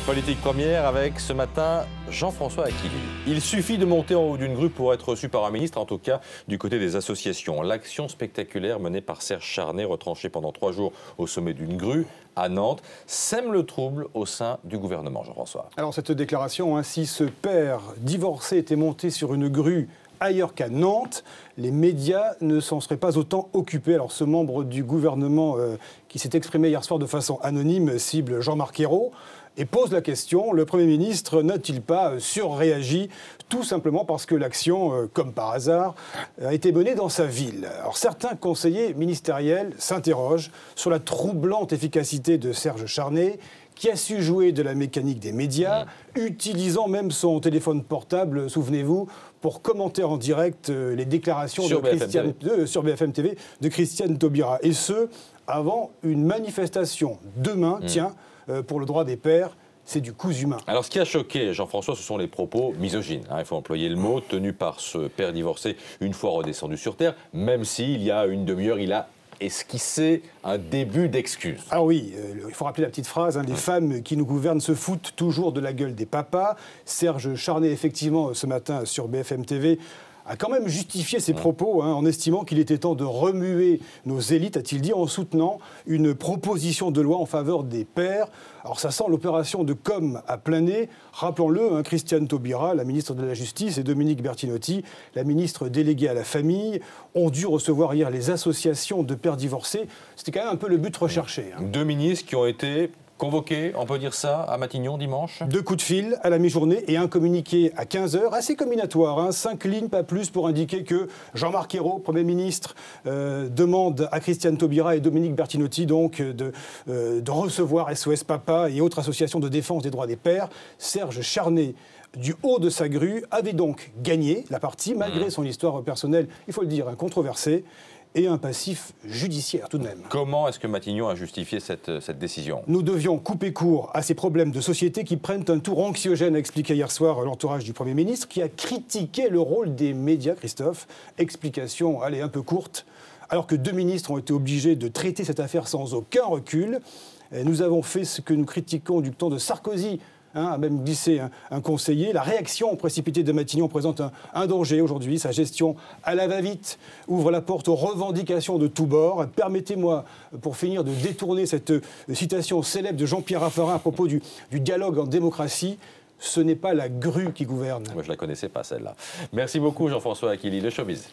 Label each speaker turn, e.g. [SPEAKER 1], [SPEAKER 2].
[SPEAKER 1] Politique première avec ce matin Jean-François Aquili. Il suffit de monter en haut d'une grue pour être reçu par un ministre, en tout cas du côté des associations. L'action spectaculaire menée par Serge Charnay, retranché pendant 3 jours au sommet d'une grue à Nantes, sème le trouble au sein du gouvernement, Jean-François. Alors
[SPEAKER 2] cette déclaration, si ce père divorcé était monté sur une grue ailleurs qu'à Nantes, les médias ne s'en seraient pas autant occupés. Alors ce membre du gouvernement qui s'est exprimé hier soir de façon anonyme cible Jean-Marc Ayrault et pose la question, le Premier ministre n'a-t-il pas surréagi, tout simplement parce que l'action, comme par hasard, a été menée dans sa ville. Alors certains conseillers ministériels s'interrogent sur la troublante efficacité de Serge Charnay, qui a su jouer de la mécanique des médias, utilisant même son téléphone portable, souvenez-vous, pour commenter en direct les déclarations sur BFM TV de Christiane Taubira. Et ce, avant une manifestation demain, pour le droit des pères. C'est du cousu humain.
[SPEAKER 1] Alors, ce qui a choqué Jean-François, ce sont les propos misogynes. Il faut employer le mot, tenus par ce père divorcé une fois redescendu sur Terre, même s'il y a une demi-heure, il a esquissé un début d'excuse.
[SPEAKER 2] Ah oui, il faut rappeler la petite phrase, les femmes qui nous gouvernent se foutent toujours de la gueule des papas. Serge Charnay, effectivement, ce matin sur BFM TV, a quand même justifié ses propos en estimant qu'il était temps de remuer nos élites, a-t-il dit, en soutenant une proposition de loi en faveur des pères. Alors ça sent l'opération de com à plein nez. Rappelons-le, Christiane Taubira, la ministre de la Justice, et Dominique Bertinotti, la ministre déléguée à la famille, ont dû recevoir hier les associations de pères divorcés. C'était quand même un peu le but recherché.
[SPEAKER 1] Deux ministres qui ont été convoqué, on peut dire ça, à Matignon dimanche.
[SPEAKER 2] 2 coups de fil à la mi-journée et un communiqué à 15h, assez combinatoire, 5 lignes, pas plus, pour indiquer que Jean-Marc Ayrault, Premier ministre, demande à Christiane Taubira et Dominique Bertinotti donc de recevoir SOS Papa et autres associations de défense des droits des pères. Serge Charnay, du haut de sa grue, avait donc gagné la partie, malgré son histoire personnelle, il faut le dire, controversée, et un passif judiciaire tout de même.
[SPEAKER 1] Comment est-ce que Matignon a justifié cette décision ?
[SPEAKER 2] Nous devions couper court à ces problèmes de société qui prennent un tour anxiogène, a expliqué hier soir l'entourage du Premier ministre, qui a critiqué le rôle des médias, Christophe. Explication, allez, un peu courte. Alors que 2 ministres ont été obligés de traiter cette affaire sans aucun recul, nous avons fait ce que nous critiquons du temps de Sarkozy, a même glissé un conseiller. La réaction précipitée de Matignon présente un danger aujourd'hui. Sa gestion à la va-vite ouvre la porte aux revendications de tous bords. Permettez-moi, pour finir, de détourner cette citation célèbre de Jean-Pierre Raffarin à propos du dialogue en démocratie. Ce n'est pas la grue qui gouverne.
[SPEAKER 1] Moi, je ne la connaissais pas, celle-là. Merci beaucoup, Jean-François Aquili, le showbiz.